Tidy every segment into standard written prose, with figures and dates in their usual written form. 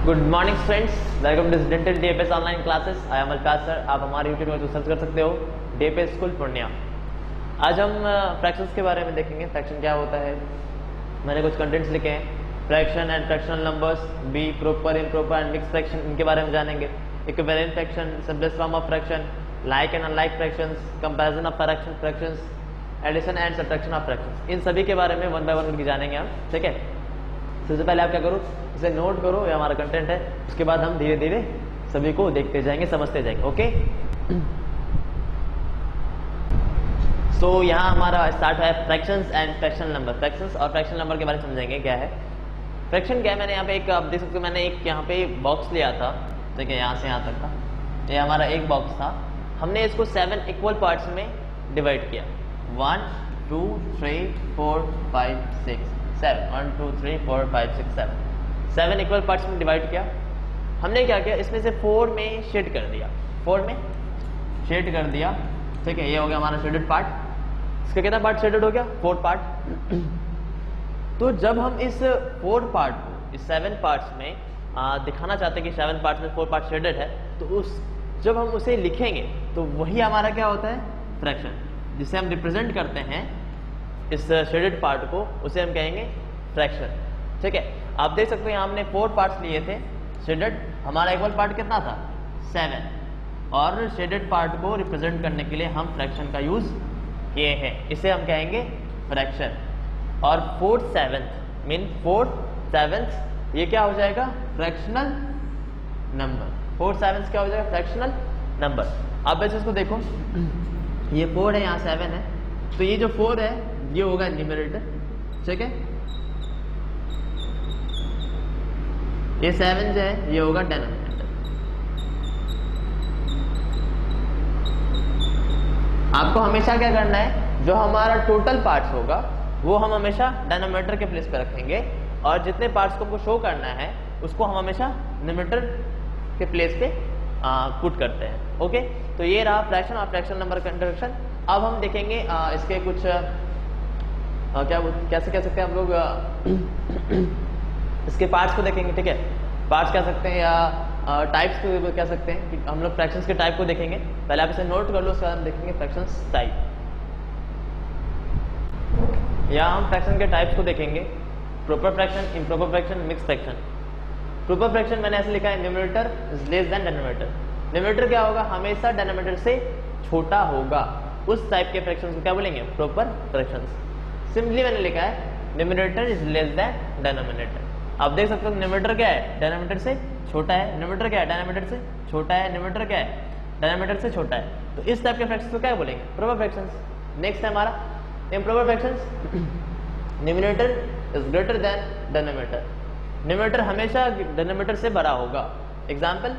Good morning students, welcome to dental DAPS online classes. I am Alfaz sir. आप हमारे YouTube पर search कर सकते हो डीएपीएस स्कूल पूर्णिया। आज हम फ्रैक्शंस के बारे में देखेंगे। फ्रैक्शन क्या होता है, मैंने कुछ कंटेंट्स लिखे हैं। Fraction and fractional numbers, be proper, improper and mixed fraction, इनके बारे में जानेंगे। Equivalent fraction, simplest form of fraction, like and unlike fractions, comparison of fractions, addition and subtraction of fractions, इन सभी के बारे में वन बाय वन करके जानेंगे हम। ठीक है, सबसे पहले आप क्या करो, इसे नोट करो, ये हमारा कंटेंट है। उसके बाद हम धीरे धीरे सभी को देखते जाएंगे, समझते जाएंगे। ओके, सो यहाँ हमारा स्टार्ट है fractions and fractional number. Fractions और फ्रैक्शनल नंबर के बारे में समझेंगे क्या है फ्रैक्शन। क्या है, मैंने यहाँ पे एक, आप देख सकते हो, मैंने एक यहाँ पे बॉक्स लिया था। ठीक है, यहाँ से यहाँ तक का ये हमारा एक बॉक्स था। हमने इसको 7 इक्वल पार्ट्स में डिवाइड किया। 1 2 3 4 5 6 7 1 2 3 4 5 6 7 इक्वल पार्ट्स में डिवाइड किया। हमने क्या किया, इसमें से 4 में शेड कर दिया। 4 में शेड कर दिया। ठीक है, ये हो गया हमारा शेडेड पार्ट। इसका कितना पार्ट शेडेड हो गया, 4 पार्ट। तो जब हम इस 4 पार्ट को इस 7 पार्ट्स में दिखाना चाहते हैं कि 7 पार्ट्स में 4 पार्ट शेडेड है, तो जब हम उसे लिखेंगे तो वही हमारा क्या होता है, फ्रैक्शन, जिसे हम रिप्रेजेंट करते हैं इस शेडेड पार्ट को, उसे हम कहेंगे फ्रैक्शन। ठीक है, आप देख सकते हो यहाँ हमने 4 पार्ट्स लिए थे शेडेड। हमारा इक्वल पार्ट कितना था, 7, और शेडेड पार्ट को रिप्रेजेंट करने के लिए हम फ्रैक्शन का यूज किए हैं। इसे हम कहेंगे फ्रैक्शन। और 4th 7th mean 4th 7th ये क्या हो जाएगा, फ्रैक्शनल नंबर। 4th 7th क्या हो जाएगा, फ्रैक्शनल नंबर। आप वैसे इसको देखो, ये 4 है, यहाँ 7 है, तो ये जो 4 है ये होगा न्यूमरेटर। ठीक है, ये 7 जो है ये होगा डिनोमिनेटर। आपको हमेशा क्या करना है, जो हमारा टोटल पार्ट्स होगा वो हम हमेशा डिनोमिनेटर के प्लेस पे रखेंगे, और जितने पार्ट्स को हमको शो करना है उसको हम हमेशा न्यूमरेटर के प्लेस पे पुट करते हैं। ओके, तो ये रहा फ्रैक्शन और फ्रैक्शन नंबर का इंट्रोडक्शन। अब हम देखेंगे इसके कुछ कैसे कह सकते हैं हम लोग इसके पार्ट्स को देखेंगे। ठीक है, पार्ट्स कह सकते हैं या टाइप्स को कह सकते हैं कि हम लोग फ्रैक्शंस के टाइप को देखेंगे। पहले आप इसे नोट कर लो, उसके बाद हम देखेंगे फ्रैक्शंस टाइप। यहाँ हम फ्रैक्शन के टाइप्स को देखेंगे, proper fraction, improper fraction, mix fraction. Proper fraction मैंने ऐसे लिखा है, numerator is less than denominator. Numerator क्या होगा, हमेशा डिनोमिनेटर से छोटा होगा। उस टाइप के फ्रैक्शंस को क्या बोलेंगे, प्रॉपर फ्रैक्शंस। सिंपली मैंने लिखा है numerator is less than denominator. आप देख सकते हो न्यूमरेटर क्या है, डिनोमिनेटर से छोटा है। न्यूमरेटर क्या है, डिनोमिनेटर से छोटा है। न्यूमरेटर क्या है, डिनोमिनेटर से छोटा है। तो इस टाइप के फ्रैक्शंस को क्या बोलेंगे, प्रॉपर फ्रैक्शंस। नेक्स्ट है हमारा improper fractions. Numerator is greater than denominator. Numerator हमेशा डिनोमिनेटर से बड़ा होगा। एग्जांपल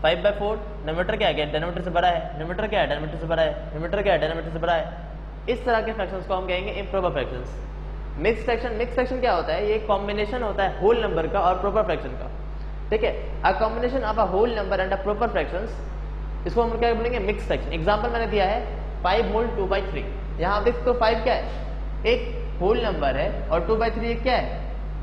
5/4, न्यूमरेटर क्या है, डिनोमिनेटर से बड़ा है। न्यूमरेटर क्या है, डिनोमिनेटर से बड़ा है। न्यूमरेटर क्या है, डिनोमिनेटर से बड़ा है। इस तरह के फ्रैक्शंस को हम कहेंगे improper fractions. Mix fraction, mix fraction क्या होता है, ये एक कॉम्बिनेशन होता है होल नंबर का और प्रॉपर फ्रैक्शन का। ठीक है, a combination of a whole number and a proper fractions, इसको हम क्या बोलेंगे, मिक्स फ्रैक्शन। एग्जांपल मैंने दिया है 5 होल 2/3। यहाँ आप देखते हो 5 क्या है, एक होल नंबर है, और 2/3 क्या है,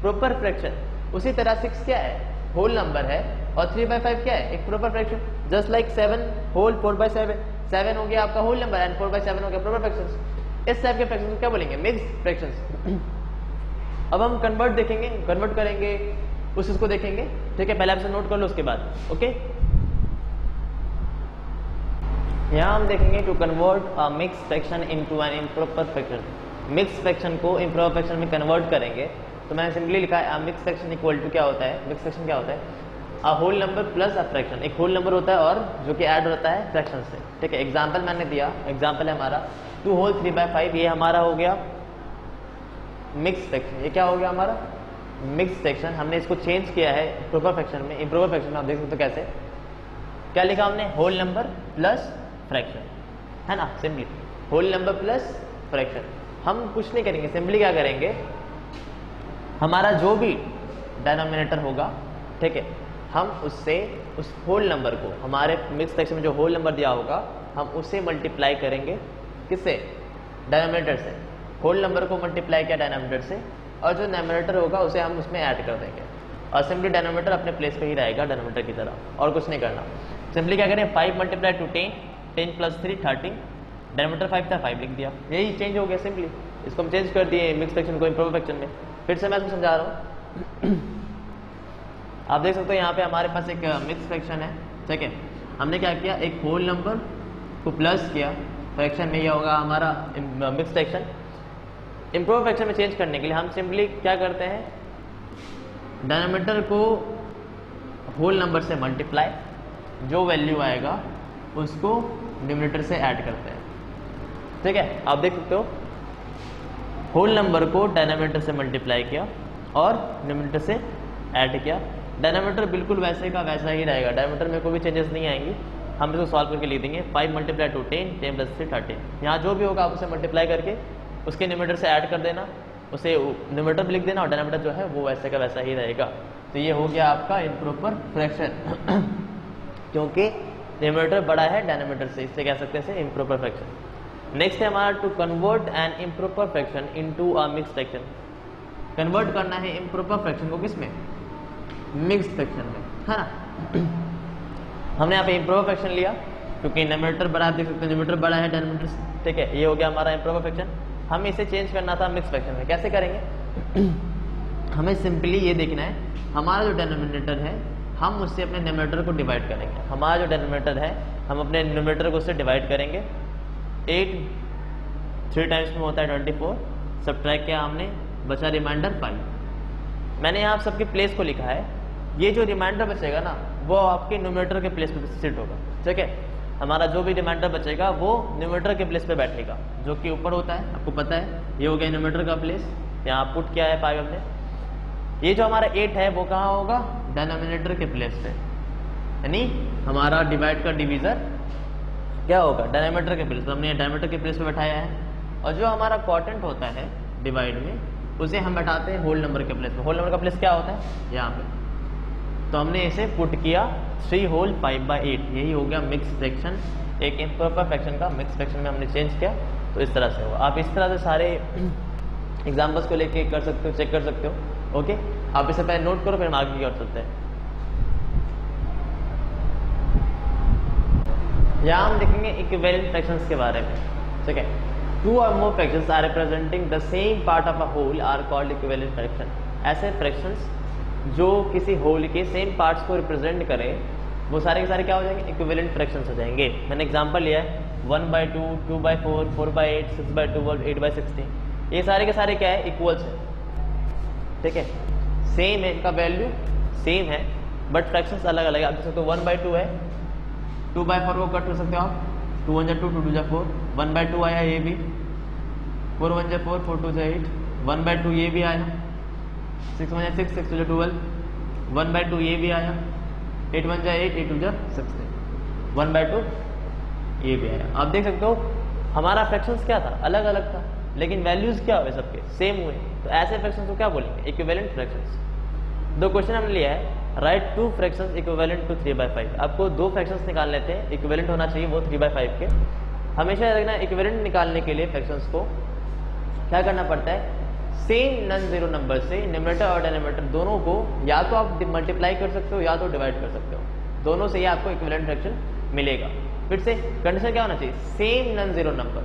प्रॉपर फ्रैक्शन। उसी तरह 6 क्या है, होल नंबर है, और 3/5 क्या है, एक proper fraction. Just like 7 whole 4/7, 7 हो गया आपका होल नंबर एंड 4/7 हो गया प्रॉपर फ्रैक्शंस। इस टाइप के फ्रैक्शंस को क्या बोलेंगे, मिक्स फ्रैक्शंस। अब हम कन्वर्ट देखेंगे, कन्वर्ट करेंगे उस इसको देखेंगे। ठीक है, पहले आप इसे नोट कर लो, उसके बाद ओके। यहाँ हम देखेंगे to convert a mix fraction into an improper fraction. Mix fraction को इम्प्रॉपर फ्रैक्शन में कन्वर्ट करेंगे, तो मैंने सिंपली लिखा है मिक्स फ्रैक्शन इक्वल टू क्या होता है, मिक्स फ्रैक्शन क्या होता है, a whole number plus a fraction. एक होल नंबर होता है और जो कि ऐड होता है फ्रैक्शन से। ठीक है, एग्जांपल मैंने दिया, एग्जांपल है हमारा 2 होल 3/5, ये हमारा हो गया मिक्स फ्रैक्शन। ये क्या हो गया हमारा, मिक्स फ्रैक्शन। हमने इसको चेंज किया है प्रॉपर फ्रैक्शन में। इम्प्रॉपर फ्रैक्शन में आप देख सकते हो कैसे, क्या लिखा हमने, होल नंबर प्लस फ्रैक्शन, है ना, simply whole number plus fraction. हम कुछ नहीं करेंगे, सिंपली क्या करेंगे, हमारा जो भी डिनोमिनेटर होगा, ठीक है, हम उससे उस होल नंबर को, हमारे मिक्स फ्रैक्शन में जो होल नंबर दिया होगा, हम उससे मल्टीप्लाई करेंगे। किससे, डिनोमिनेटर से। होल नंबर को मल्टीप्लाई किया डिनोमिनेटर से, और जो न्यूमरेटर होगा उसे हम उसमें ऐड कर देंगे। और सिंपली डिनोमिनेटर अपने प्लेस पे ही रहेगा डिनोमिनेटर की तरह, और कुछ नहीं करना। सिंपली क्या करें, 5 मल्टीप्लाई टू 10, 10 प्लस 3 13, डिनोमिनेटर 5 था 5 लिख दिया, यही चेंज हो गया सिंपली। इसको हम चेंज कर दिए मिक्स फ्रैक्शन को इम्प्रोपर फ्रैक्शन में। फिर से मैं इसको समझा रहा हूँ। आप देख सकते हो यहाँ पे हमारे पास एक मिक्स फ्रैक्शन है, ठीक है। हमने क्या किया, एक होल नंबर को प्लस किया, फ्रैक्शन में यह होगा हमारा मिक्स फ्रैक्शन। इम्प्रोपर फ्रैक्शन में चेंज करने के लिए हम सिंपली क्या करते हैं, डिनोमिनेटर को होल नंबर से मल्टीप्लाई, जो वैल्यू आएगा उसको न्यूमरेटर से ऐड करते हैं, ठीक है। आप देख सकते हो होल नंबर को डिनोमिनेटर से मल्टीप्लाई किया और न्यूमरेटर से ऐड किया। डिनोमिनेटर बिल्कुल वैसे का वैसा ही रहेगा, डिनोमिनेटर में कोई भी चेंजेस नहीं आएंगी। हम इसको सॉल्व करके लिख देंगे 5 मल्टीप्लाई टू 10, 10 प्लस 3 13। यहाँ जो भी होगा आप उसे मल्टीप्लाई करके उसके न्यूमरेटर से ऐड कर देना, उसे न्यूमरेटर भी लिख देना और डिनोमिनेटर जो है वो वैसे का वैसा ही रहेगा। तो ये हो गया आपका इम्प्रोपर फ्रैक्शन क्योंकि न्यूमरेटर बड़ा है डिनोमिनेटर से, इससे कह सकते हैं इम्प्रोपर फ्रैक्शन। नेक्स्ट है हमारा to convert an improper fraction into a mixed fraction. Convert करना है इम्प्रोपर फ्रैक्शन को किसमें, मिक्स्ड फ्रैक्शन में, है ना। हमने यहाँ पे इम्प्रोपर फ्रैक्शन लिया क्योंकि न्यूमरेटर बड़ा, आप देख सकते हैं न्यूमरेटर बड़ा है डिनोमिनेटर से, ठीक है। ये हो गया हमारा इम्प्रोपर फ्रैक्शन। हमें इसे चेंज करना था मिक्स्ड फ्रैक्शन में, कैसे करेंगे हमें सिंपली ये देखना है, हमारा जो डिनोमिनेटर है हम उससे अपने न्यूमरेटर को डिवाइड करेंगे। हमारा जो डिनोमिनेटर है हम अपने न्यूमरेटर को उससे डिवाइड करेंगे। 8 3 टाइम्स में होता है 24, सब्ट्रैक्ट किया हमने, बचा रिमाइंडर 5। मैंने यहाँ सबके प्लेस को लिखा है, ये जो रिमाइंडर बचेगा ना वो आपके न्यूमरेटर के प्लेस पे सिट होगा, ठीक है। हमारा जो भी रिमाइंडर बचेगा वो न्यूमरेटर के प्लेस पे बैठेगा, जो कि ऊपर होता है, आपको पता है। ये हो गया न्यूमरेटर का प्लेस, यहाँ पुट किया है 5 हमने। ये जो हमारा 8 है वो कहाँ होगा, डिनोमिनेटर के प्लेस पे, यानी हमारा डिवाइड का डिवीजर क्या होगा, डिनोमिनेटर के प्लेस पे। हमने डिनोमिनेटर के प्लेस पे बैठाया है। और जो हमारा क्वोटिएंट होता है डिवाइड में, उसे हम बैठाते हैं होल नंबर के प्लेस पे। होल नंबर का प्लेस क्या होता है, यहाँ पे। तो हमने इसे पुट किया 3 होल 5/8, यही हो गया मिक्स फ्रैक्शन। एक इम्प्रॉपर फ्रैक्शन का मिक्स फ्रैक्शन में हमने चेंज किया, तो इस तरह से हो। आप इस तरह से सारे एग्जाम्पल्स को लेके कर सकते हो, चेक कर सकते हो, ओके। आप इसे पहले नोट करो, फिर हम आगे कर सकते हैं। यहाँ हम देखेंगे इक्विवेलेंट फ्रैक्शंस के बारे में, ठीक है। 2 or more fractions are representing the same part of a whole are called equivalent fraction। ऐसे फ्रैक्शंस जो किसी होल के सेम पार्ट्स को रिप्रेजेंट करें, वो सारे के सारे क्या हो जाएंगे, इक्विवेलेंट फ्रैक्शंस हो जाएंगे। मैंने एग्जांपल लिया है 1/2, 2/4, 4/8, 6/12, 8/16। ये सारे के सारे क्या है, इक्वल्स है, ठीक है। सेम है, इनका वैल्यू सेम है, बट फ्रैक्शंस अलग अलग है। आप देख सकते हो 1/2 है, 2/4 को कट कर सकते हो आप, 2 1 2, 2 2 4, 1/2 आया ये भी, 4 1 4, 4 2 8, 1/2 ये भी आया, 6 1 6, 6 2 12, 1/2 ये भी आया, 8 1 8, 8 2 16, 1/2 ये भी आया। आप देख सकते हो हमारा फ्रैक्शंस क्या था, अलग अलग था, लेकिन वैल्यूज क्या हुए, सबके सेम हुए। तो ऐसे फ्रैक्शंस को क्या बोलेंगे, इक्विवेलेंट फ्रैक्शंस। 2 क्वेश्चन हमने लिया है, राइट 2 फ्रैक्शंस इक्विवेलेंट टू 3/5। आपको 2 फ्रैक्शंस निकाल लेते हैं, इक्विवेलेंट होना चाहिए वो 3/5 के। हमेशा देखना इक्विवेलेंट निकालने के लिए फ्रैक्शंस को क्या करना पड़ता है, सेम नॉन जीरो नंबर से न्यूमरेटर और डिनोमिनेटर दोनों को या तो आप मल्टीप्लाई कर सकते हो या तो डिवाइड कर सकते हो, दोनों से ही आपको इक्विवेलेंट फ्रैक्शन मिलेगा। फिर से कंडीशन क्या होना चाहिए, सेम नॉन जीरो नंबर,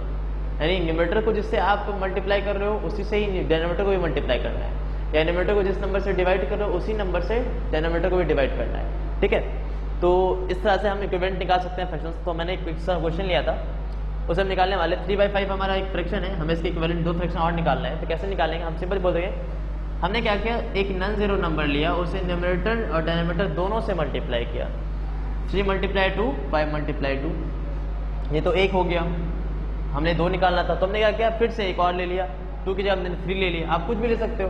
यानी न्यूमरेटर को जिससे आप मल्टीप्लाई कर रहे हो उसी से ही डिनोमिनेटर को भी मल्टीप्लाई करना है, या न्यूमरेटर को जिस नंबर से डिवाइड कर रहे हो उसी नंबर से डिनोमिनेटर को भी डिवाइड करना है, ठीक है। तो इस तरह से हम इक्विवेलेंट निकाल सकते हैं फ्रैक्शंस। तो मैंने एक क्वेश्चन लिया था, उसे हम निकालने वाले 3/5 हमारा एक फ्रैक्शन है, हमें इसके इक्विवेलेंट 2 फ्रैक्शन और निकालना है। तो कैसे निकालेंगे, हम सिंपल बोल देंगे, हमने क्या किया, एक नॉन जीरो नंबर लिया, उसे न्यूमरेटर और डिनोमिनेटर दोनों से मल्टीप्लाई किया। 3 × 2 5 × 2, ये तो 1 हो गया। हमने 2 निकालना था, तो हमने क्या किया, फिर से एक और ले लिया, 2 की जगह हमने 3 ले लिया। आप कुछ भी ले सकते हो,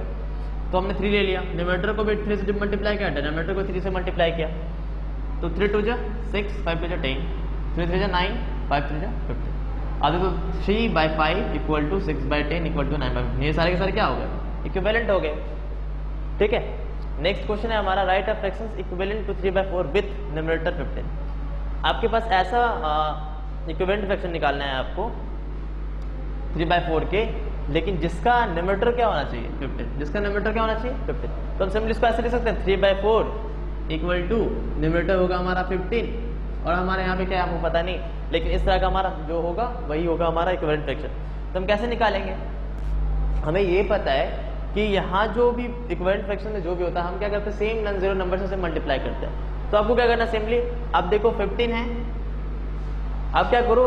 तो हमने 3 ले लिया, न्यूमरेटर को भी 3 से मल्टीप्लाई किया, डिनोमिनेटर को 3 से मल्टीप्लाई किया। तो 3 2 6, 5 2 10, 3 3 9, 5 3 15। अब देखो 3/5 = 6/10 = 9/15। ये सारे के सारे क्या हो गए, इक्विवेलेंट हो गए, ठीक है। नेक्स्ट क्वेश्चन है हमारा, write a fractions equivalent to 3/4 with numerator 15। आपके पास ऐसा इक्विवेलेंट फ्रैक्शन निकालना है आपको 3/4 के लेकिन जिसका न्यूमरेटर क्या होना चाहिए 15, जिसका न्यूमरेटर क्या होना चाहिए 15। तो हम सिंपली इसको ऐसे लिख सकते हैं 3/4 इक्वल टू न्यूमरेटर होगा हमारा 15 और हमारे यहाँ पे क्या है हमको पता नहीं, लेकिन इस तरह का हमारा जो होगा वही होगा हमारा इक्विवेलेंट फ्रैक्शन। तो हम कैसे निकालेंगे, हमें ये पता है कि यहाँ जो भी इक्विवेलेंट फ्रैक्शन में जो भी होता है हम क्या करते हैं सेम नॉन जीरो नंबर से मल्टीप्लाई करते हैं। तो आपको क्या करना सिंपली, आप देखो 15 है, आप क्या करो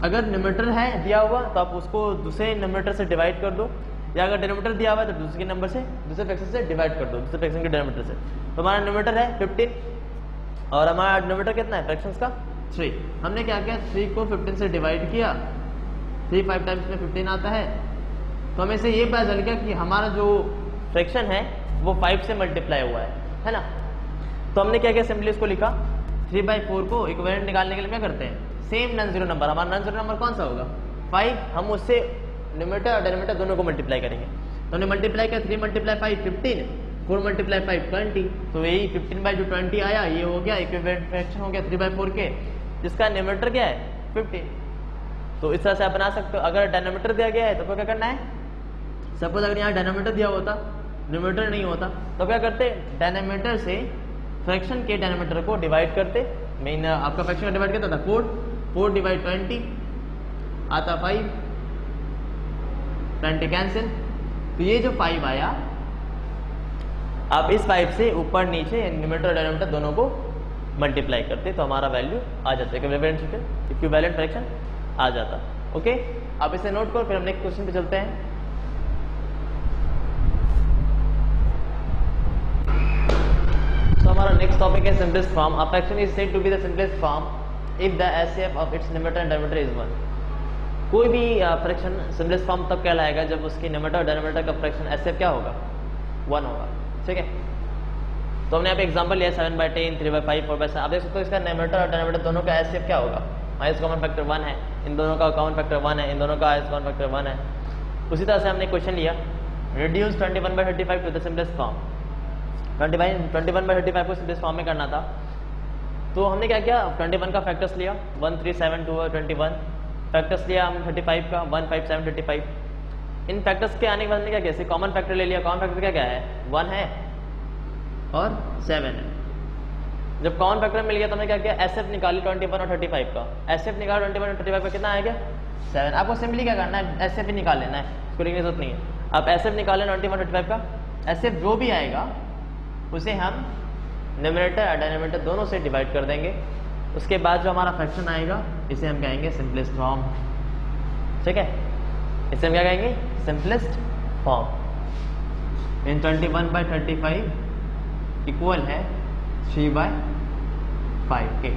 अगर न्यूमरेटर है दिया हुआ तो आप उसको दूसरे न्यूमरेटर से डिवाइड कर दो, या अगर डिनोमिनेटर दिया हुआ है तो दूसरे नंबर से दूसरे फ्रैक्शन से डिवाइड कर दो, दूसरे फ्रैक्शन के डिनोमिनेटर से। तो हमारा न्यूमरेटर है 15 और हमारा डिनोमिनेटर कितना है फ्रैक्शंस का 3। हमने क्या किया 3 को 15 से डिवाइड किया, 3 5 टाइम्स में 15 आता है। तो हमें से ये पता चल गया कि हमारा जो फ्रैक्शन है वो 5 से मल्टीप्लाई हुआ है ना। तो हमने क्या किया सिंपली इसको लिखा 3/4 को इक्विवेलेंट निकालने के लिए क्या करते हैं सेम नॉन जीरो नंबर, हमारा नॉन जीरो नंबर कौन सा होगा 5, हम उससे न्यूमरेटर और डिनोमिनेटर दोनों को मल्टीप्लाई करेंगे। तो हमने मल्टीप्लाई किया 3 × 5 15, 4 × 5 20, तो यही 15/20 आया, ये हो गया इक्विवेलेंट फ्रैक्शन हो गया 3/4 के, जिसका न्यूमरेटर क्या है 15। तो इस तरह से आप बना सकते हो। अगर डिनोमिनेटर दिया गया है तो क्या करना है, सपोज अगर यहाँ डिनोमिनेटर दिया होता न्यूमरेटर नहीं होता तो क्या करते डिनोमिनेटर से फ्रैक्शन के डिनोमिनेटर को डिवाइड करते, मेन आपका फ्रैक्शन डिवाइड करता था 4 / 20 आता 5, 20 कैंसिल। तो ये जो 5 आया आप इस 5 से ऊपर नीचे न्यूमरेटर और डिनोमिनेटर दोनों को मल्टीप्लाई करते तो हमारा वैल्यू आ जाता है, इक्विवेलेंट फ्रैक्शन आ जाता। ओके, आप इसे नोट करो, फिर हम नेक्स्ट क्वेश्चन पे चलते हैं। तो हमारा नेक्स्ट टॉपिक है simplest form. A fraction is said to be the simplest form if the HCF of its numerator and denominator is 1। कोई भी फ्रैक्शन सिंपलेस्ट फॉर्म तब कहलाएगा जब उसकी न्यूमरेटर और डिनोमिनेटर का फ्रैक्शन एचसीएफ क्या होगा 1 होगा। ठीक है, तो हमने यहाँ पे एग्जांपल लिया 7/10, 3/5, 4/7। आप देख सकते हो इसका न्यूमरेटर और डिनोमिनेटर दोनों का एचसीएफ क्या होगा, हाईएस्ट कॉमन फैक्टर 1 है, इन दोनों का कॉमन फैक्टर 1 है, इन दोनों का हाईएस्ट कॉमन फैक्टर 1 है। उसी तरह से हमने क्वेश्चन लिया reduce 21/35 to the simplest form. 21/35 को सिंपलेस्ट फॉर्म में करना था, तो हमने क्या किया 21 का फैक्टर्स लिया 1 3 7 2 और 21, फैक्टर्स लिया हम 35 का 1 5 7 35। इन फैक्टर्स के आने के बाद हमने क्या किया कॉमन फैक्टर ले लिया। कॉमन फैक्टर क्या है 1 है और 7 है। जब कॉमन फैक्टर मिल गया तो हमने क्या किया एसएफ निकाली 21 और 35 का। एसएफ निकाला 21 और 35 का कितना आएगा 7। आपको सिंपली क्या करना है एसएफ ही निकाल लेना है, इसको लिखने की जरूरत नहीं है। आप एसएफ निकालें 21 35 का, एसएफ जो भी आएगा उसे हम न्यूमरेटर और डिनोमिनेटर दोनों से डिवाइड कर देंगे। उसके बाद जो हमारा फ्रैक्शन आएगा इसे हम कहेंगे सिंपलेस्ट फॉर्म। ठीक है, इसे हम क्या कहेंगे सिंपलेस्ट फॉर्म। इन 21/35 इक्वल है 3/5 के।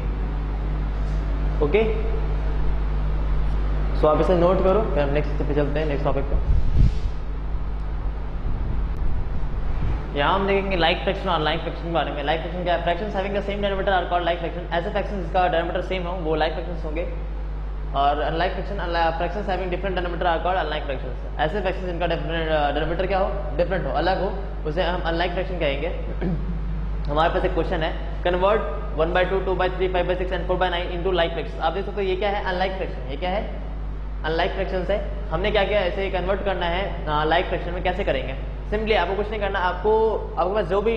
ओके, सो आप इसे नोट करो, फिर हम नेक्स्ट पे चलते हैं नेक्स्ट टॉपिक पे। यहाँ हम देखेंगे लाइक फ्रैक्शन और अनलाइक फ्रैक्शन के बारे में। लाइक फ्रैक्शन क्या है, fractions having the same denominator are called like fraction. ऐसे फ्रैक्शंस जिसका डिनोमिनेटर सेम हो वो लाइक फ्रैक्शंस होंगे, और unlike fraction fractions having different denominator are called unlike fractions. ऐसे फ्रैक्शंस जिनका डिनोमिनेटर क्या हो डिफरेंट हो, अलग हो, उसे हम अनलाइक फ्रैक्शन कहेंगे। हमारे पास एक क्वेश्चन है convert 1/2 2/3 5/6 and 4/9 into like fraction. आप देख सकते हो ये क्या है अनलाइक फ्रैक्शन। ये क्या है अनलाइक फ्रैक्शन है। हमने क्या किया ऐसे कन्वर्ट करना है लाइक फ्रैक्शन में। कैसे करेंगे, सिंपली आपको कुछ नहीं करना, आपको आपके पास जो भी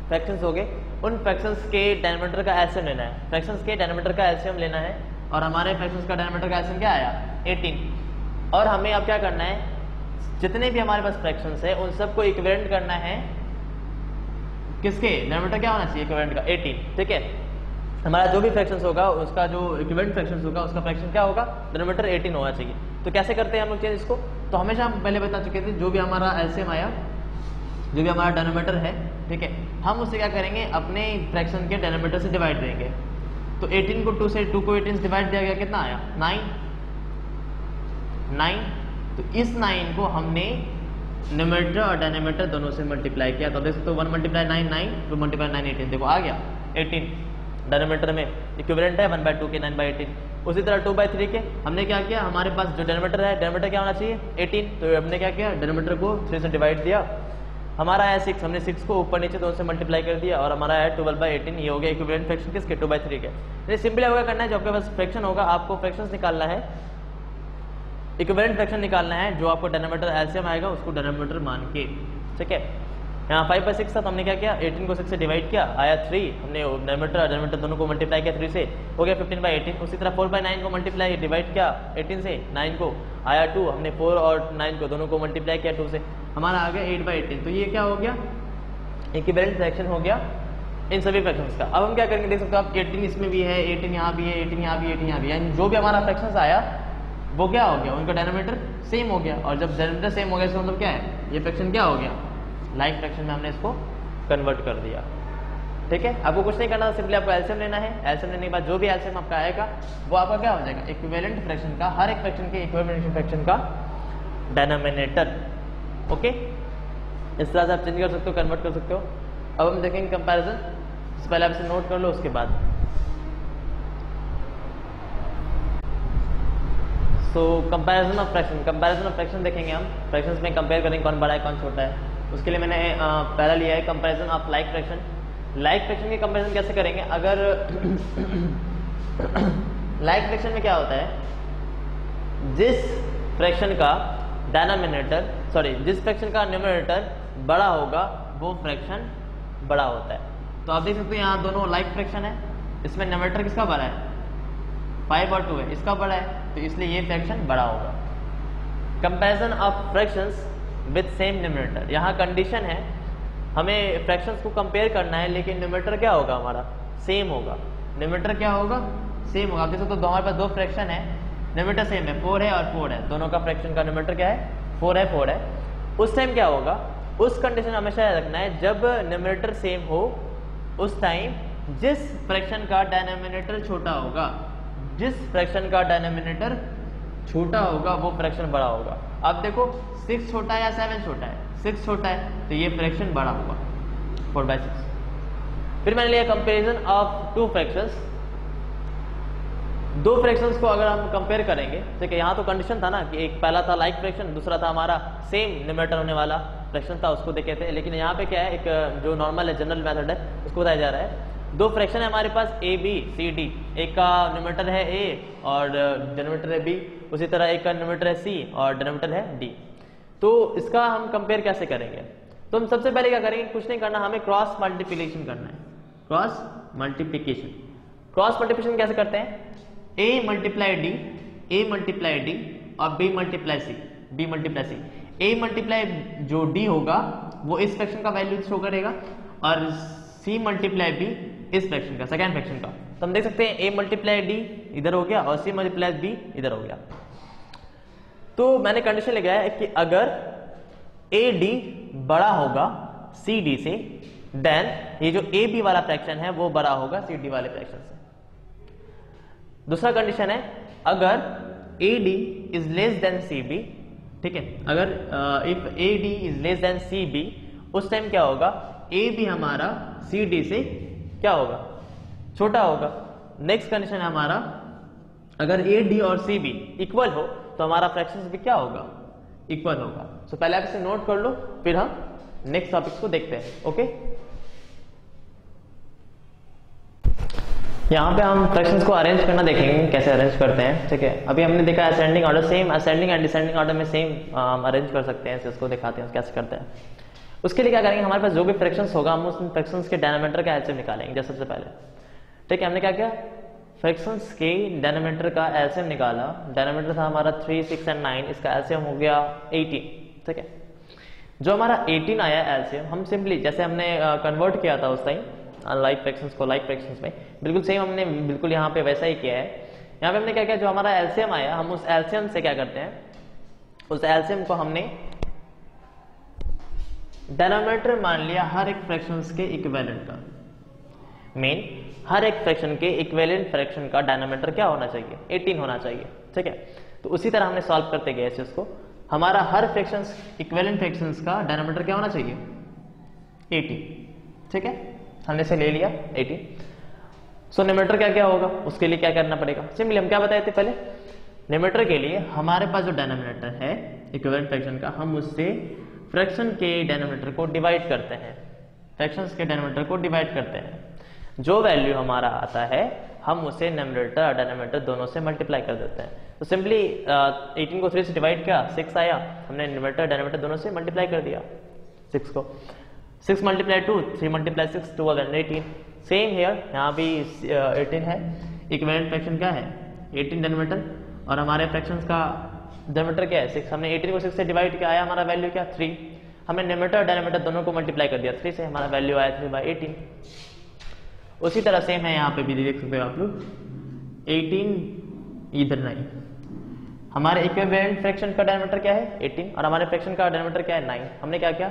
फ्रैक्शंस होंगे उन फ्रैक्शंस के डिनोमिनेटर का एलसीएम लेना है। फ्रैक्शंस के डिनोमिनेटर का एलसीएम लेना है, और हमारे फ्रैक्शंस का डिनोमिनेटर का एलसीएम क्या आया 18। और हमें अब क्या करना है जितने भी हमारे पास फ्रैक्शंस है उन सबको इक्विवेलेंट करना है। किसके डिनोमिनेटर क्या होना चाहिए इक्विवेलेंट का 18। ठीक है, हमारा जो भी फ्रैक्शंस होगा उसका जो इक्विवेलेंट फ्रैक्शंस होगा उसका फ्रैक्शन क्या होगा डिनोमिनेटर 18 होना चाहिए। तो कैसे करते हैं हम लोग चेंज इसको, तो हमेशा हम पहले बता चुके थे जो भी हमारा एलसीएम आया जो भी हमारा डिनोमिनेटर है, ठीक है, हम उससे क्या करेंगे अपने फ्रैक्शन के डिनोमिनेटर से डिवाइड देंगे। तो 18 को 2 से 2 को 18 से डिवाइड दिया गया, कितना आया 9। तो इस 9 को हमने न्यूमरेटर और डिनोमिनेटर दोनों से मल्टीप्लाई किया। तो देख सकते हो 1 × 9 9, 2 × 9 18, देखो आ गया 18। डिनोमिनेटर में इक्विवेलेंट है 1/2 के 9/18। उसी तरह 2/3 के हमने क्या किया, हमारे पास जो डिनोमिनेटर है डिनोमिनेटर क्या होना चाहिए 18, तो हमने क्या किया डिनोमिनेटर को 3 से डिवाइड दिया। हमारा है 6, हमने 6 को ऊपर नीचे दोनों से मल्टीप्लाई कर दिया, और हमारा है 12/18। ये हो गया इक्विवेलेंट फ्रैक्शन किसके 2/3 के। ये सिंपली होगा करना है, जो आपके पास फ्रैक्शन होगा आपको फ्रैक्शंस निकालना है इक्विवेलेंट फ्रैक्शन निकालना है, जो आपको डिनोमिनेटर एलसीएम आएगा उसको डिनोमिनेटर मान के, ठीक है। यहाँ 5/6 था तो हमने क्या किया, 18 को 6 से डिवाइड किया, आया 3, हमने डिनोमिनेटर दोनों को मल्टीप्लाई किया 3 से, हो गया 15/18। उसी तरह 4/9 को मल्टीप्लाई डिवाइड किया 18 से 9 को, आया 2, हमने 4 और 9 को दोनों को मल्टीप्लाई किया 2 से, हमारा आ गया 8/18। तो ये क्या हो गया, इक्विवेलेंट फ्रैक्शन हो गया इन सभी फ्रैक्शंस का। अब हम क्या करेंगे, देख सकते हो आप 18 इसमें भी है, 18 यहाँ भी है, 18 यहाँ भी, 18 यहाँ भी, यानी जो भी हमारा फ्रैक्शंस आया वो क्या हो गया, उनका डिनोमिनेटर सेम हो गया। और जब डिनोमिनेटर सेम हो गया इसका मतलब क्या है, ये फ्रैक्शन क्या हो गया, लाइक फ्रैक्शन में हमने इसको कन्वर्ट कर दिया, ठीक है। आपको कुछ नहीं करना, सिंपली आपको एलसीएम लेना है, एलसीएम लेने के बाद जो भी एलसीएम आपका आएगा वो आपका क्या हो जाएगा, इक्विवेलेंट फ्रैक्शन का, हर एक फ्रैक्शन के इक्विवेलेंट फ्रैक्शन का डिनोमिनेटर, ओके। इस तरह से आप चेंज कर सकते हो, कन्वर्ट कर सकते हो। अब हम देखेंगे कंपैरिजन, पहले आप इसे नोट कर लो, उसके बाद कंपैरिजन ऑफ फ्रैक्शन देखेंगे हम। फ्रैक्शंस में कंपेयर करेंगे कौन बड़ा है कौन छोटा है। उसके लिए मैंने पहला लिया है comparison of like fraction. Like fraction की कंपैरिजन कैसे करेंगे, अगर लाइक फ्रैक्शन में क्या होता है, जिस फ्रैक्शन का न्यूमरेटर बड़ा होगा वो फ्रैक्शन बड़ा होता है। तो आप देख सकते हो यहाँ दोनों लाइक फ्रैक्शन है, इसमें न्यूमरेटर किसका बड़ा है, 5 और 2 है, इसका बड़ा है, तो इसलिए ये फ्रैक्शन बड़ा होगा। Comparison of fractions with same numerator, यहाँ कंडीशन है हमें फ्रैक्शंस को कंपेयर करना है, लेकिन न्यूमरेटर क्या होगा हमारा, सेम होगा। न्यूमरेटर क्या होगा, सेम होगा। आप देख सकते हो हमारे पास दो फ्रैक्शन है, न्यूमरेटर सेम है, 4 है और 4 है, दोनों का फ्रैक्शन का न्यूमरेटर क्या है, 4 है। उस टाइम क्या होगा, उस कंडीशन हमेशा याद रखना है, जब न्यूमरेटर सेम हो उस टाइम जिस फ्रैक्शन का डिनोमिनेटर छोटा होगा, जिस फ्रैक्शन का डिनोमिनेटर छोटा होगा वो फ्रैक्शन बड़ा होगा। अब देखो 6 छोटा है या 7 छोटा है, 6 छोटा है तो ये फ्रैक्शन बड़ा होगा 4/6। फिर मैंने लिया कंपैरिजन ऑफ 2 फ्रैक्शंस। दो फ्रैक्शंस को अगर हम कंपेयर करेंगे, ठीक है, यहाँ तो कंडीशन था ना कि एक पहला था लाइक फ्रैक्शन, दूसरा था हमारा सेम न्यूमरेटर होने वाला फ्रैक्शन था, उसको देखे थे। लेकिन यहाँ पे क्या है, एक जो नॉर्मल है, जनरल मेथड है, उसको बताया जा रहा है। दो फ्रैक्शन है हमारे पास A B C D, एक का न्यूमरेटर है A और डिनोमिनेटर है B, उसी तरह एक का न्यूमरेटर है C और डिनोमिनेटर है D। तो इसका हम कंपेयर कैसे करेंगे, तो हम सबसे पहले क्या करेंगे, कुछ नहीं करना, हमें क्रॉस मल्टीप्लिकेशन करना है। क्रॉस मल्टीप्लिकेशन कैसे करते हैं, A मल्टीप्लाई D और B multiply C। A multiply जो D होगा वो इस फ्रैक्शन का वैल्यू शो करेगा और C मल्टीप्लाई B इस फ्रैक्शन का, सेकेंड फ्रैक्शन का। तो हम देख सकते हैं A मल्टीप्लाई D इधर हो गया और C मल्टीप्लाई B इधर हो गया। तो मैंने कंडीशन लगाया है कि अगर AD बड़ा होगा CD से, देन ये जो AB वाला फ्रैक्शन है वो बड़ा होगा CD वाले फ्रैक्शन से। दूसरा कंडीशन है अगर AD is less than CB, ठीक है, अगर if AD is less than CB, उस टाइम क्या होगा, AB हमारा CD से क्या होगा, छोटा होगा। नेक्स्ट कंडीशन है हमारा, अगर AD और CB इक्वल हो तो हमारा फ्रैक्शन भी क्या होगा, इक्वल होगा। तो पहले आप इसे नोट कर लो, फिर हम नेक्स्ट टॉपिक को देखते हैं, ओके। यहाँ पे हम फ्रैक्शंस को अरेंज करना देखेंगे, कैसे अरेंज करते हैं, ठीक है। अभी हमने देखा ascending order, same ascending and descending order में सेम हम अरेंज कर सकते हैं, इसको दिखाते हैं कैसे करते हैं। उसके लिए क्या करेंगे, हमारे पास जो भी फ्रैक्शंस होगा हम उस फ्रैक्शंस के डिनोमिनेटर का एलसीएम निकालेंगे। जैसे सबसे पहले, ठीक है, हमने क्या किया, फ्रैक्शंस के डिनोमिनेटर का एलसीएम निकाला। डिनोमिनेटर था हमारा 3, 6 एंड 9, इसका एलसीएम हो गया 18, ठीक है। जो हमारा 18 आया एलसीएम, हम सिंपली जैसे हमने कन्वर्ट किया था उस टाइम लाइक फ्रैक्शंस को लाइक फ्रैक्शंस में, बिल्कुल सेम हमने बिल्कुल यहाँ पे वैसा ही किया है। यहाँ पे हमने क्या किया, जो हमारा एलसीएम आया हम उस एलसीएम से क्या करते हैं, उस एलसीएम को हमने डिनोमिनेटर मान लिया हर एक फ्रैक्शंस के इक्विवेलेंट का। मेन हर एक फ्रैक्शन के इक्विवेलेंट फ्रैक्शन का डिनोमिनेटर क्या होना चाहिए, 18 होना चाहिए, ठीक है। तो उसी तरह हमने सॉल्व करते गए इस चीज को, हमारा हर फ्रैक्शंस इक्विवेलेंट फ्रैक्शंस का डिनोमिनेटर क्या होना चाहिए, 18, ठीक है। हमने इसे ले लिया 18। सो न्यूमरेटर क्या क्या होगा, उसके लिए क्या करना पड़ेगा, सिंपली हम क्या बताए थे पहले, न्यूमरेटर के लिए हमारे पास जो डिनोमिनेटर है इक्विवेलेंट फ्रैक्शन का, हम उससे फ्रैक्शन के डिनोमिनेटर को डिवाइड करते हैं, फ्रैक्शंस के डिनोमिनेटर को डिवाइड करते हैं। जो वैल्यू हमारा आता है हम उसे न्यूमरेटर और डिनोमिनेटर दोनों से मल्टीप्लाई कर देते हैं। तो तो सिंपली 18 को 3 से डिवाइड किया, 6 आया, हमने न्यूमरेटर डिनोमिनेटर दोनों से मल्टीप्लाई कर दिया 6 को। 6 multiply 2, 3 multiply 6, 12 and 18। Same here, यहाँ भी 18 है। इक्विवेलेंट फ्रैक्शन क्या है? 18 डिनोमिनेटर और हमारे फ्रैक्शंस का डिनोमिनेटर क्या है? 6। हमने 18 को 6 से डिवाइड किया, आया हमारा वैल्यू क्या? 3। हमने न्यूमरेटर और डिनोमिनेटर दोनों को मल्टीप्लाई कर दिया 3 से, हमारा वैल्यू आया 3/18। उसी तरह सेम है यहाँ पे भी, देख सकते हो आप लोग 18 इधर नहीं। हमारे इक्विवेलेंट फ्रैक्शन का डिनोमिनेटर क्या है? 18 और हमारे फ्रैक्शन का डिनोमिनेटर क्या है? 9। हमने क्या किया?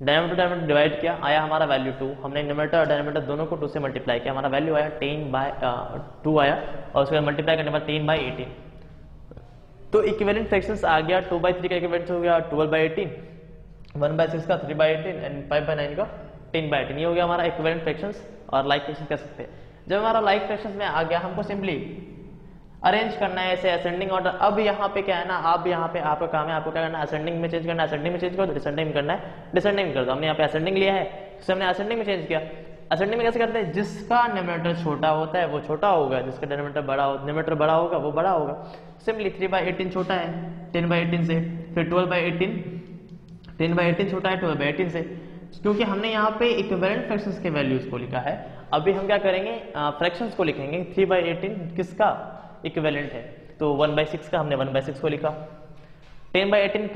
डिनोमिनेटर डिवाइड किया, आया हमारा वैल्यू 2। हमने न्यूमरेटर और डिनोमिनेटर दोनों को 2 से मल्टीप्लाई किया, हमारा वैल्यू आया 10/2 आया और उसके बाद मल्टीप्लाई करने के बाद 10/18। तो इक्विवेलेंट फ्रैक्शंस आ गया 2/3 का इक्विवेलेंट हो गया 12/18, 1/6 का 3/18 एंड 5/9 का 10/18। ये हो गया हमारा इक्विवेलेंट फ्रैक्शंस और लाइक फ्रैक्शन कह सकते हैं। जब हमारा लाइक फ्रैक्शंस में आ गया, हमको सिंपली अरेंज करना है ऐसे असेंडिंग ऑर्डर। अब यहाँ पे क्या है ना, आप यहाँ पे आपका काम है, आपको क्या करना है? असेंडिंग में चेंज करना है, असेंडिंग में चेंज करो, डिसेंडिंग में करना है, डिसेंडिंग में कर दो। हमने यहाँ पे असेंडिंग लिया है, तो हमने असेंडिंग में चेंज किया। असेंडिंग में कैसे करते हैं? जिसका न्यूमरेटर छोटा होता है वो छोटा होगा, जिसका डिनोमिनेटर न्यूमरेटर बड़ा होगा वो बड़ा होगा। सिंपली 3/18 छोटा है 10/18 से, फिर 12/18, 10/18 छोटा है 12/18 से, क्योंकि हमने यहाँ पे इक्विवेलेंट फ्रैक्शंस के वैल्यूज को लिखा है। अभी हम क्या करेंगे? फ्रैक्शंस को लिखेंगे। 3/18 किसका इक्विवेलेंट है? तो 1/6 का हमने 1/6 को लिखा। 10/18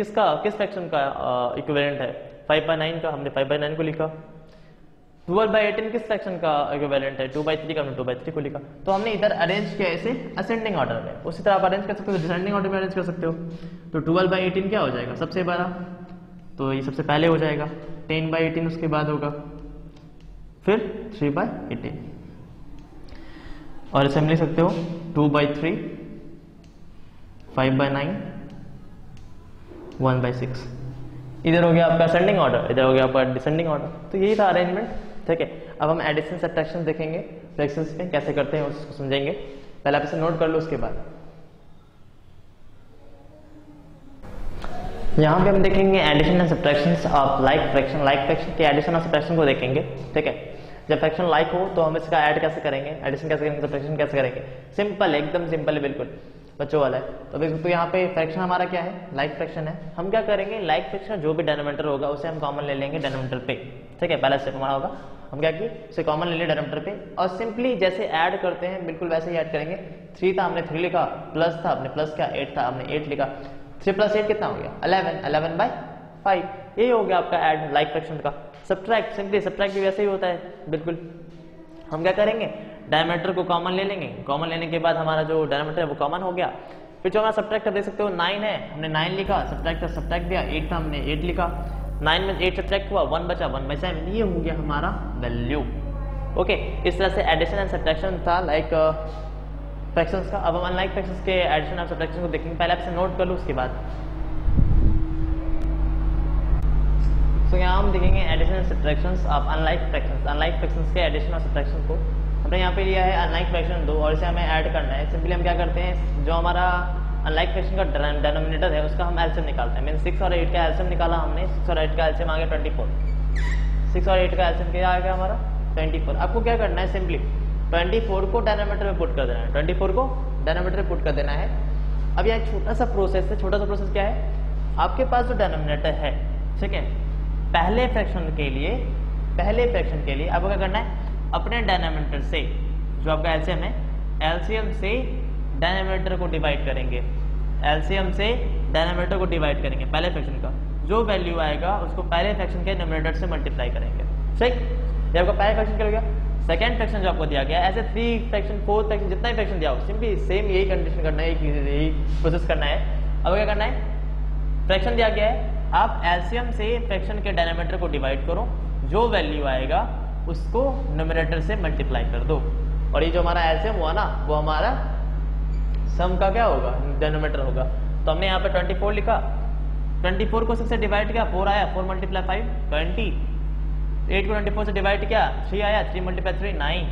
किस फ्रैक्शन का इक्विवेलेंट है? 5/9 का, हमने 5/9 को लिखा। 12/18 किस फ्रैक्शन का इक्विवेलेंट है? 2/3 का, हमने 2/3 को लिखा। तो हमने इधर अरेंज किया ऐसे असेंडिंग ऑर्डर में। उसी तरह आप अरेंज कर सकते हो, डिसेंडिंग ऑर्डर में अरेंज कर सकते हो। तो 12/18 क्या हो जाएगा? सबसे बड़ा, तो ये सबसे पहले हो जाएगा। 10/18 उसके बाद होगा, फिर 3/18 और इसे हम लिख सकते हो 2/3, 5/9, 1/6। इधर हो गया आपका असेंडिंग ऑर्डर, इधर हो गया आपका डिसेंडिंग ऑर्डर। तो यही था अरेंजमेंट, ठीक है। अब हम एडिशन सब्ट्रैक्शन देखेंगे, फ्रैक्शंस में कैसे करते हैं उसको समझेंगे। पहले आप इसे नोट कर लो, उसके बाद यहाँ पे हम देखेंगे addition and subtractions of like fraction. Like fraction के एडिशन और सब्ट्रैक्शन को देखेंगे, ठीक है। जब फ्रैक्शन लाइक हो तो हम इसका ऐड कैसे करेंगे, एडिशन कैसे करेंगे, सब्ट्रैक्शन कैसे करेंगे। सिंपल, एकदम सिंपल है, बिल्कुल बच्चों वाला है। तो देख सकते हो यहाँ पे फ्रैक्शन हमारा क्या है? लाइक फ्रैक्शन है। हम क्या करेंगे? लाइक फ्रैक्शन जो भी डिनोमिनेटर होगा उसे हम कॉमन ले लेंगे डिनोमिनेटर पे, ठीक है। पहला स्टेप हमारा होगा, हम क्या किए? उसे कॉमन ले लिया डिनोमिनेटर पे और सिंपली जैसे ऐड करते हैं बिल्कुल वैसे ही ऐड करेंगे। 3 था, हमने 3 लिखा, प्लस था, हमने प्लस किया, 8 था, हमने 8 लिखा। 3 + 8 कितना हो गया? 11, 11/5। ये हो गया आपका ऐड लाइक फ्रैक्शन का। सब्ट्रैक्ट, सिंपली सब्ट्रैक्ट भी वैसे ही होता है, बिल्कुल। हम क्या करेंगे? डिनोमिनेटर को कॉमन ले लेंगे, कॉमन लेने के बाद हमारा जो डिनोमिनेटर है वो कॉमन हो गया। फिर जो हमारा सब्ट्रैक्ट देख सकते हो 9 है, हमने 9 लिखा, सब्ट्रैक्ट दिया, 8 था, हमने 8 लिखा। 9 में 8 सब्ट्रैक्ट हुआ, 1 बचा, 1/7। ये हो गया हमारा वैल्यू, ओके। इस तरह से एडिशन एंड सब्ट्रैक्शन था लाइक फ्रैक्शंस का। अब हम अनलाइक फ्रैक्शंस के एडिशन और सब्ट्रैक्शन को देखेंगे। पहले आप इसे नोट कर लो, उसके बाद तो यहाँ हम देखेंगे addition and subtractions of unlike fractions. Unlike fractions के एडिशन और सब्ट्रैक्शन को हमने यहाँ पे लिया है अनलाइक फ्रैक्शन 2 और इसे हमें ऐड करना है। सिंपली हम क्या करते हैं? जो हमारा अनलाइक फ्रैक्शन का डिनोमिनेटर है उसका हम एलसीएम निकालते हैं। मीन 6 और 8 का एलसीएम निकाला हमने। 6 और 8 का एलसीएम आ गया 24। 6 और 8 का एलसीएम क्या आ गया हमारा? 24। आपको क्या करना है? सिंपली 24 को डिनोमिनेटर में पुट कर देना है। 24 को डिनोमिनेटर में पुट कर देना है। अब यहाँ छोटा सा प्रोसेस है। छोटा सा प्रोसेस क्या है? आपके पास जो डिनोमिनेटर है, ठीक है, पहले फ्रैक्शन के लिए आपको क्या करना है? अपने डिनोमिनेटर से, जो आपका एलसीएम है, एलसीएम से डिनोमिनेटर को डिवाइड करेंगे। एलसीएम से डिनोमिनेटर को डिवाइड करेंगे। पहले फ्रैक्शन का जो वैल्यू आएगा उसको पहले फ्रैक्शन के डिनोमिनेटर से मल्टीप्लाई करेंगे, ठीक। ये आपका पहला फ्रैक्शन क्या हो गया? सेकंड फ्रैक्शन जो आपको दिया गया, ऐसे 3 फ्रैक्शन, 4 फ्रैक्शन, जितना ही फ्रैक्शन दिया हो, सिंपली सेम यही कंडीशन करना है, यही प्रोसेस करना है। अब क्या करना है? फ्रैक्शन दिया गया है, आप एलसीएम से फ्रैक्शन के डिनोमिनेटर को डिवाइड करो, जो वैल्यू आएगा उसको न्यूमरेटर से मल्टीप्लाई कर दो, और ये जो हमारा एलसीएम हुआ ना वो हमारा सम का क्या होगा? डिनोमिनेटर होगा। तो हमने यहाँ पे 24 लिखा, 24 को 6 से डिवाइड किया, 4 आया, 4 × 5 20। 8 को 24 से डिवाइड किया, 3 आया, 3 × 3 9।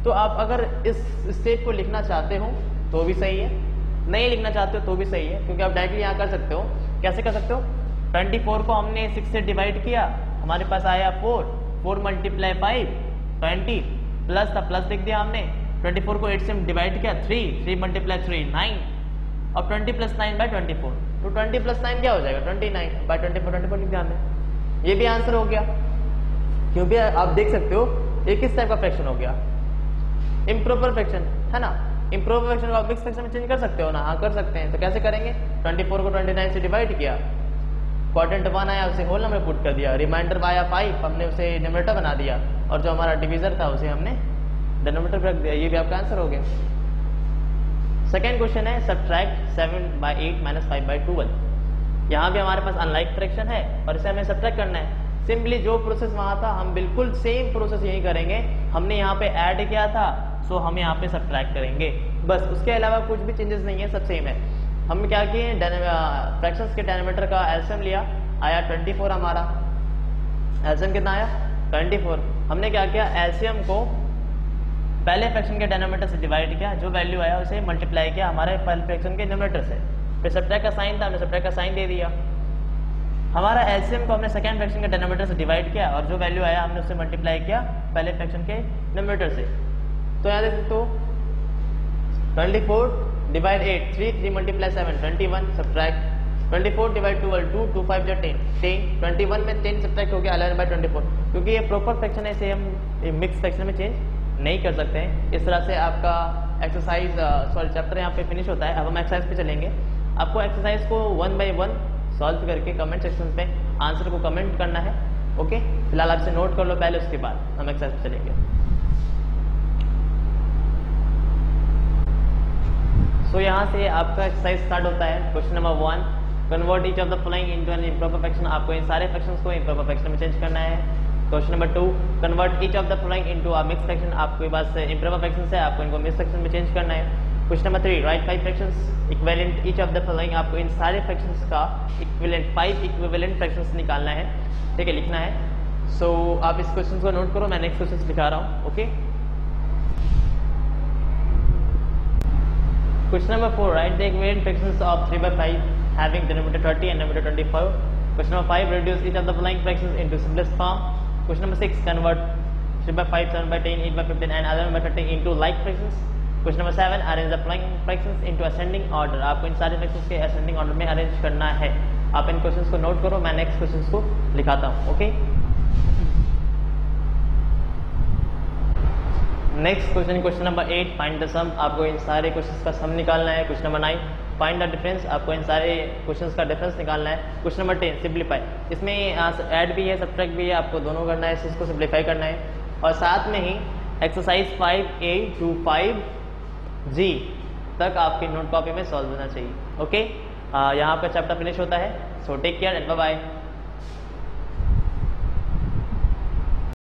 तो आप अगर इस स्टेप को लिखना चाहते हो तो भी सही है, नहीं लिखना चाहते हो तो भी सही है, क्योंकि आप डायरेक्टली यहाँ कर सकते हो। कैसे कर सकते हो? 24 को हमने 6 से डिवाइड किया, हमारे पास आया 4 × 5 20, प्लस था, प्लस लिख दिया हमने। 24 को 8 से डिवाइड किया, 3 × 3 9। और 20 + 9 / 24, तो 20 + 9 क्या हो जाएगा 29 / 24, 24 लिख दिया हमने। ये भी आंसर हो गया, क्योंकि आप देख सकते हो ये किस टाइप का फ्रैक्शन हो गया, इम्प्रॉपर फ्रैक्शन है ना। इम्प्रॉपर फ्रैक्शन को आप मिक्स फ्रैक्शन में चेंज कर सकते हो ना, हाँ कर सकते हैं। तो कैसे करेंगे, 24 को 29 से डिवाइड किया, क्वाड्रेंट 1 आया उसे होल नंबर पुट कर दिया, रिमाइंडर आया 5 हमने उसे न्यूमरेटर बना दिया, और जो हमारा डिवीजर था उसे हमने डिनोमिनेटर पे रख दिया। ये भी आपका आंसर हो गया। सेकेंड क्वेश्चन है सब्ट्रैक्ट 7/8 - 5/12। यहाँ भी हमारे पास अनलाइक फ्रैक्शन है और इसे हमें सब्ट्रैक्ट करना है। सिंपली जो प्रोसेस वहां था हम बिल्कुल सेम प्रोसेस यही करेंगे। हमने यहाँ पे ऐड किया था, सो हम यहाँ पे सब्ट्रैक्ट करेंगे, बस उसके अलावा कुछ भी चेंजेस नहीं है, सब सेम है। हमने क्या किए, फ्रैक्शंस के डिनोमिनेटर का एलसीएम लिया, आया 24 हमारा। एलसीएम कितना आया 24। हमने क्या किया, एलसीएम को पहले फ्रैक्शन के डिनोमिनेटर से डिवाइड किया, जो वैल्यू आया उसे मल्टीप्लाई किया हमारे पहले फ्रैक्शन के डिनोमिनेटर से, फिर सब्ट्रैक्ट का साइन था, हमने सब्ट्रैक्ट का साइन दे दिया। हमारा एलसीएम को हमने सेकंड फ्रैक्शन के डिनोमिनेटर से डिवाइड किया, और जो वैल्यू आया हमने उससे मल्टीप्लाई किया पहले फ्रैक्शन के डिनोमिनेटर से। तो यहाँ देख सकते हो 24 / 8 3 3 × 7 21, सब्ट्रैक्ट 24 / 12 2 2 5 10 10 21 में 10 सब्ट्रैक्ट हो गया 11/24, क्योंकि ये प्रॉपर फ्रैक्शन है, इसे हम मिक्स फ्रैक्शन में चेंज नहीं कर सकते हैं। इस तरह से आपका एक्सरसाइज चैप्टर यहाँ पे फिनिश होता है। अब हम एक्सरसाइज पे चलेंगे। आपको एक्सरसाइज को 1 by 1 सॉल्व करके कमेंट सेक्शन पे आंसर को कमेंट करना है। ओके, फिलहाल आप इसे नोट कर लो पहले, उसके बाद हम एक्सरसाइज पे चलेंगे। सो यहाँ से आपका एक्सरसाइज स्टार्ट होता है। Question number 1, convert each of the following into an improper fraction. आपको इन सारे फ्रैक्शंस को इम्प्रॉपर फ्रैक्शन में चेंज करना है। Question number 2, convert each of the following into a mix fraction. आपके पास इम्प्रॉपर फ्रैक्शंस है, आपको इनको मिक्स फ्रैक्शन में चेंज करना है। Question number 3, right 5 fractions equivalent each of the following. आपको इन सारे फ्रैक्शंस का इक्विवेलेंट 5 इक्विवेलेंट फ्रैक्शंस निकालना है, ठीक है, लिखना है। सो आप इस क्वेश्चन को नोट करो, मैं नेक्स्ट क्वेश्चन लिखा रहा हूँ। Okay, question number 4, right the equivalent fractions of 3/5 having denominator 30 and numerator 25। Question number 5, reduce each of the following fractions into simplest form. Question number 6, convert 3/5 7/10 8/15 and other number 30 into like fractions. Question number 7, arrange the following fractions into ascending order. आपको इन सारे fractions के ascending order में arrange करना है। आप इन questions को note करो, मैं नेक्स्ट क्वेश्चंस को लिखाता हूँ। Okay, next question, question number 8, find the sum. आपको इन सारे क्वेश्चंस का सम निकालना है। Question number 9, find the difference. आपको इन सारे क्वेश्चंस का डिफरेंस निकालना है। Question number 10, simplify. इसमें ऐड भी है, सब्ट्रैक्ट भी है, आपको दोनों करना है, इसको सिंप्लीफाई करना है। और साथ में ही एक्सरसाइज 5A to 5G तक आपकी नोट कॉपी में सॉल्व होना चाहिए। ओके, यहाँ आपका चैप्टर फिनिश होता है। So take care and bye bye.